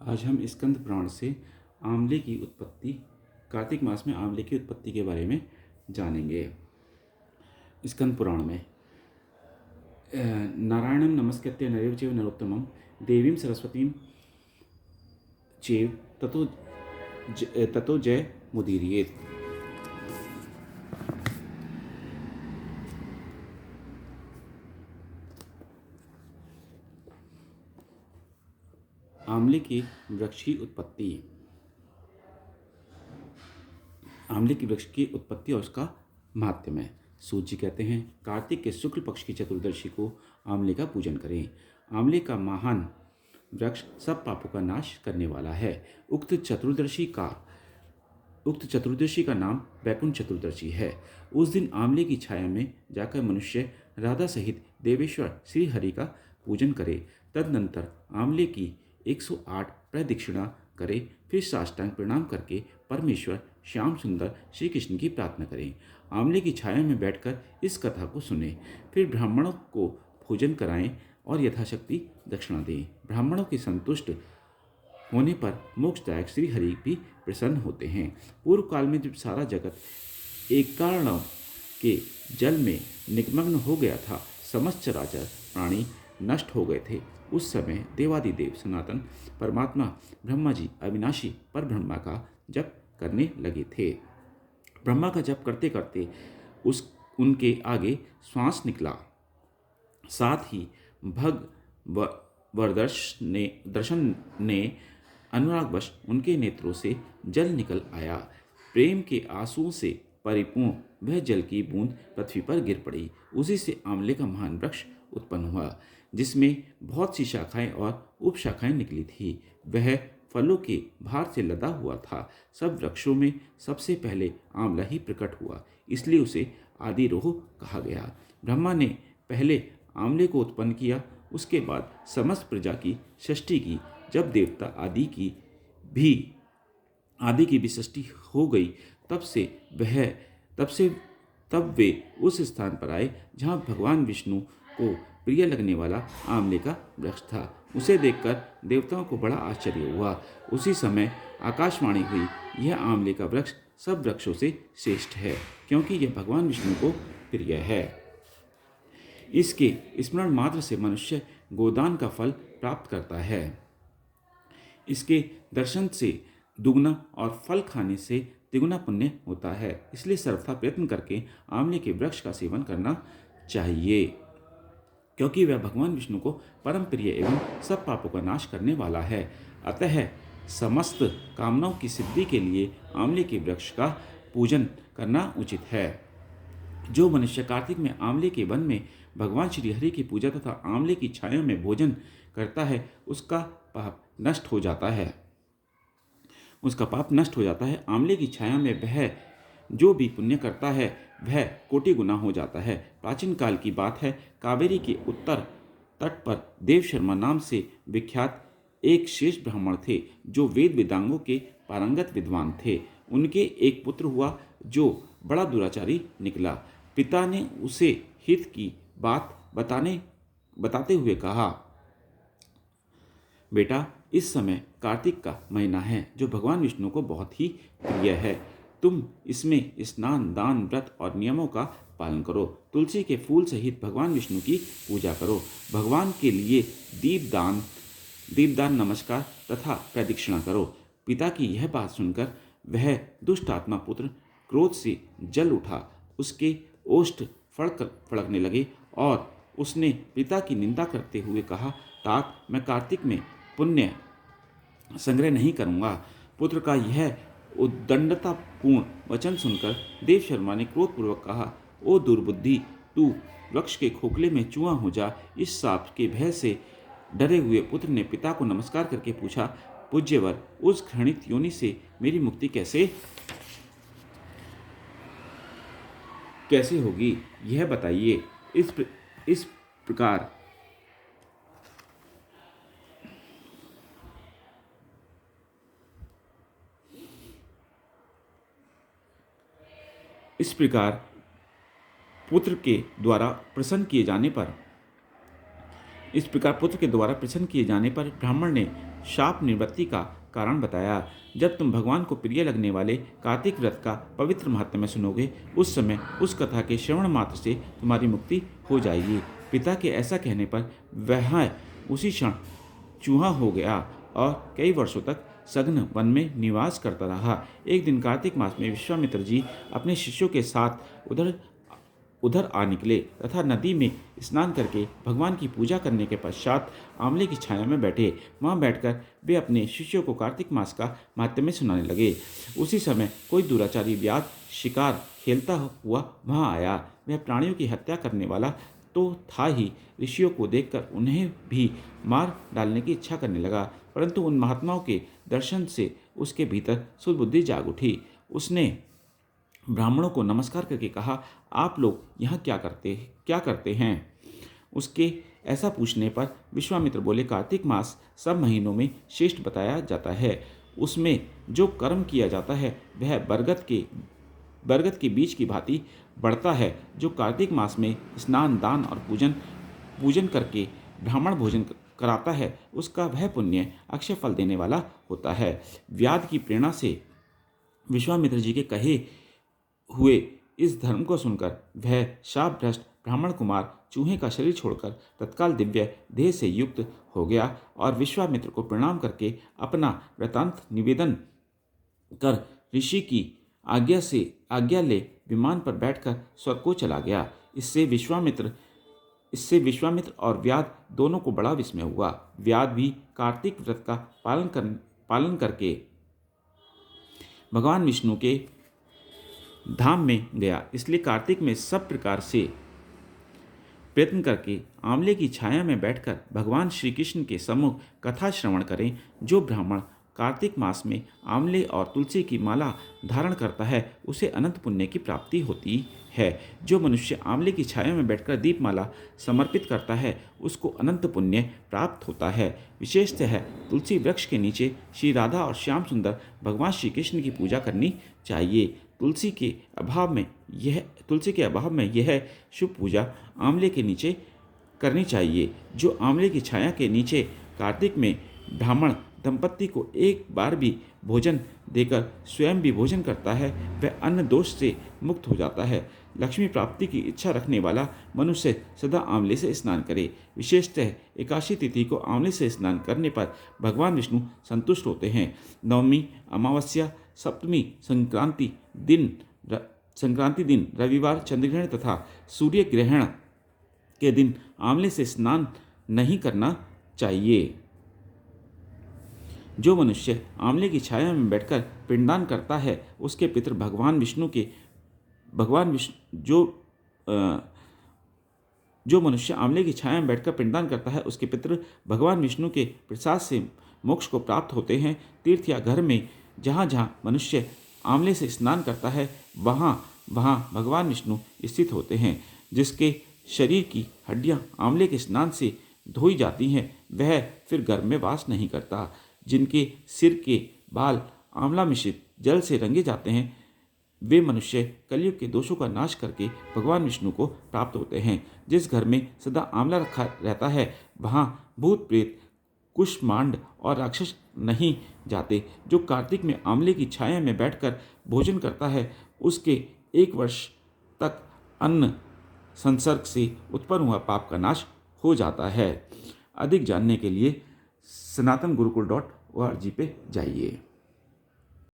आज हम स्कंद पुराण से आंवले की उत्पत्ति, कार्तिक मास में आंवले की उत्पत्ति के बारे में जानेंगे। स्कंद पुराण में नारायणं नमस्कृत्य नरं चैव नरोत्तमं देवीं सरस्वतीं चैव ततो जय मुदीरयेत्। आंवले के वृक्ष की उत्पत्ति। आंवले की वृक्ष की उत्पत्ति और उसका महात्म्य। सूत जी कहते हैं, कार्तिक के शुक्ल पक्ष की चतुर्दशी को आंवले का पूजन करें। आंवले का महान वृक्ष सब पापों का नाश करने वाला है। उक्त चतुर्दशी का नाम वैकुंठ चतुर्दशी है। उस दिन आंवले की छाया में जाकर मनुष्य राधा सहित देवेश्वर श्री हरि का पूजन करे। तदनंतर आंवले की 108 प्रदक्षिणा करे। फिर साष्टांग प्रणाम करके परमेश्वर श्याम सुंदर श्री कृष्ण की प्रार्थना करें। आंवले की छाया में बैठकर इस कथा को सुने। फिर ब्राह्मणों को भोजन कराएं और यथाशक्ति दक्षिणा दें। ब्राह्मणों के संतुष्ट होने पर मोक्षदायक श्री हरि भी प्रसन्न होते हैं। पूर्व काल में जब सारा जगत एक कारण के जल में निमग्न हो गया था, समस्त चराचर प्राणी नष्ट हो गए थे। उस समय देवादिदेव सनातन परमात्मा ब्रह्मा जी अविनाशी पर ब्रह्मा का जप करने लगे थे। ब्रह्मा का जप करते करते उनके आगे श्वास निकला। साथ ही दर्शन ने अनुरागवश उनके नेत्रों से जल निकल आया। प्रेम के आंसुओं से परिपूर्ण वह जल की बूंद पृथ्वी पर गिर पड़ी। उसी से आंवले का महान वृक्ष उत्पन्न हुआ, जिसमें बहुत सी शाखाएं और उपशाखाएं निकली थी। वह फलों के भार से लदा हुआ था। सब वृक्षों में सबसे पहले आंवला ही प्रकट हुआ, इसलिए उसे आदिरोह कहा गया। ब्रह्मा ने पहले आंवले को उत्पन्न किया, उसके बाद समस्त प्रजा की सृष्टि की। जब देवता आदि की भी सृष्टि हो गई, तब वे उस स्थान पर आए जहाँ भगवान विष्णु को प्रिय लगने वाला आंवले का वृक्ष था। उसे देखकर देवताओं को बड़ा आश्चर्य हुआ। उसी समय आकाशवाणी हुई, यह आंवले का वृक्ष सब वृक्षों से श्रेष्ठ है, क्योंकि यह भगवान विष्णु को प्रिय है। इसके स्मरण मात्र से मनुष्य गोदान का फल प्राप्त करता है। इसके दर्शन से दुगना और फल खाने से तिगुना पुण्य होता है। इसलिए सर्वथा प्रयत्न करके आंवले के वृक्ष का सेवन करना चाहिए, क्योंकि वह भगवान विष्णु को परम प्रिय एवं सब पापों का नाश करने वाला है। अतः समस्त कामनाओं की सिद्धि के लिए आंवले के वृक्ष का पूजन करना उचित है। जो मनुष्य कार्तिक में आंवले के वन में भगवान श्री हरि की पूजा तथा आंवले की छाया में भोजन करता है, उसका पाप नष्ट हो जाता है। आंवले की छाया में वह जो भी पुण्य करता है वह कोटि गुना हो जाता है। प्राचीन काल की बात है, कावेरी के उत्तर तट पर देव शर्मा नाम से विख्यात एक शेष ब्राह्मण थे, जो वेद वेदांगों के पारंगत विद्वान थे। उनके एक पुत्र हुआ जो बड़ा दुराचारी निकला। पिता ने उसे हित की बात बताते हुए कहा, बेटा, इस समय कार्तिक का महीना है, जो भगवान विष्णु को बहुत ही प्रिय है। तुम इसमें स्नान, दान, व्रत और नियमों का पालन करो। तुलसी के फूल सहित भगवान विष्णु की पूजा करो। भगवान के लिए दीपदान, नमस्कार तथा प्रदक्षिणा करो। पिता की यह बात सुनकर वह दुष्ट आत्मा पुत्र क्रोध से जल उठा। उसके ओष्ठ फड़कने लगे और उसने पिता की निंदा करते हुए कहा, तात, मैं कार्तिक में पुण्य संग्रह नहीं करूँगा। पुत्र का यह उद्दंडतापूर्ण वचन सुनकर देव शर्मा ने क्रोधपूर्वक कहा, ओ दुर्बुद्धि, तू वृक्ष के खोखले में चूहा हो जा। इस साप के भय से डरे हुए पुत्र ने पिता को नमस्कार करके पूछा, पूज्यवर, उस घृणित योनि से मेरी मुक्ति कैसे होगी, यह बताइए। इस प्रकार पुत्र के द्वारा प्रसन्न किए जाने पर ब्राह्मण ने शाप निवृत्ति का कारण बताया। जब तुम भगवान को प्रिय लगने वाले कार्तिक व्रत का पवित्र महात्म्य सुनोगे, उस समय उस कथा के श्रवण मात्र से तुम्हारी मुक्ति हो जाएगी। पिता के ऐसा कहने पर वह उसी क्षण चूहा हो गया और कई वर्षों तक सघन वन में निवास करता रहा। एक दिन कार्तिक मास में विश्वामित्र जी अपने शिष्यों के साथ उधर आ निकले तथा नदी में स्नान करके भगवान की पूजा करने के पश्चात आंवले की छाया में बैठे। वहां बैठकर वे अपने शिष्यों को कार्तिक मास का महात्म्य सुनाने लगे। उसी समय कोई दुराचारी व्याध शिकार खेलता हुआ वहां आया। वह प्राणियों की हत्या करने वाला तो था ही, ऋषियों को देखकर उन्हें भी मार डालने की इच्छा करने लगा। परंतु उन महात्माओं के दर्शन से उसके भीतर सुबुद्धि जाग उठी। उसने ब्राह्मणों को नमस्कार करके कहा, आप लोग यहाँ क्या करते हैं? उसके ऐसा पूछने पर विश्वामित्र बोले, कार्तिक मास सब महीनों में श्रेष्ठ बताया जाता है। उसमें जो कर्म किया जाता है वह बरगद के बीज की भांति बढ़ता है। जो कार्तिक मास में स्नान, दान और पूजन करके ब्राह्मण भोजन कराता है, उसका वह पुण्य अक्षय फल देने वाला होता है। व्याध की प्रेरणा से विश्वामित्र जी के कहे हुए इस धर्म को सुनकर वह शाप भ्रष्ट ब्राह्मण कुमार चूहे का शरीर छोड़कर तत्काल दिव्य देह से युक्त हो गया और विश्वामित्र को प्रणाम करके अपना वृतांत निवेदन कर ऋषि की आज्ञा ले विमान पर बैठकर स्वर्ग को चला गया। इससे विश्वामित्र और व्याध दोनों को बड़ा विस्मय हुआ। व्याध भी कार्तिक व्रत का पालन करके भगवान विष्णु के धाम में गया। इसलिए कार्तिक में सब प्रकार से प्रयत्न करके आंवले की छाया में बैठकर भगवान श्री कृष्ण के सम्मुख कथा श्रवण करें। जो ब्राह्मण कार्तिक मास में आंवले और तुलसी की माला धारण करता है, उसे अनंत पुण्य की प्राप्ति होती है। जो मनुष्य आंवले की छाया में बैठकर दीपमाला समर्पित करता है, उसको अनंत पुण्य प्राप्त होता है। विशेषतः तुलसी वृक्ष के नीचे श्री राधा और श्याम सुंदर भगवान श्री कृष्ण की पूजा करनी चाहिए। तुलसी के अभाव में यह शुभ पूजा आंवले के नीचे करनी चाहिए। जो आंवले की छाया के नीचे कार्तिक में ब्राह्मण दंपत्ति को एक बार भी भोजन देकर स्वयं भी भोजन करता है, वह अन्न दोष से मुक्त हो जाता है। लक्ष्मी प्राप्ति की इच्छा रखने वाला मनुष्य सदा आंवले से स्नान करे। विशेषतः एकादशी तिथि को आंवले से स्नान करने पर भगवान विष्णु संतुष्ट होते हैं। नवमी, अमावस्या, सप्तमी, संक्रांति दिन, रविवार, चंद्रग्रहण तथा सूर्य ग्रहण के दिन आंवले से स्नान नहीं करना चाहिए। जो मनुष्य आंवले की छाया में बैठकर पिंडदान करता है, उसके पितृ जो मनुष्य आंवले की छाया में बैठकर पिंडदान करता है, उसके पितृ भगवान विष्णु के प्रसाद से मोक्ष को प्राप्त होते हैं। तीर्थ या घर में जहाँ जहाँ मनुष्य आंवले से स्नान करता है, वहाँ भगवान विष्णु स्थित होते हैं। जिसके शरीर की हड्डियाँ आंवले के स्नान से धोई जाती हैं, वह फिर घर में वास नहीं करता। जिनके सिर के बाल आंवला मिश्रित जल से रंगे जाते हैं, वे मनुष्य कलयुग के दोषों का नाश करके भगवान विष्णु को प्राप्त होते हैं। जिस घर में सदा आंवला रखा रहता है, वहाँ भूत प्रेत, कुष्मांड और राक्षस नहीं जाते। जो कार्तिक में आंवले की छाया में बैठकर भोजन करता है, उसके 1 वर्ष तक अन्न संसर्ग से उत्पन्न हुआ पाप का नाश हो जाता है। अधिक जानने के लिए sanatangurukul.org पे जाइए।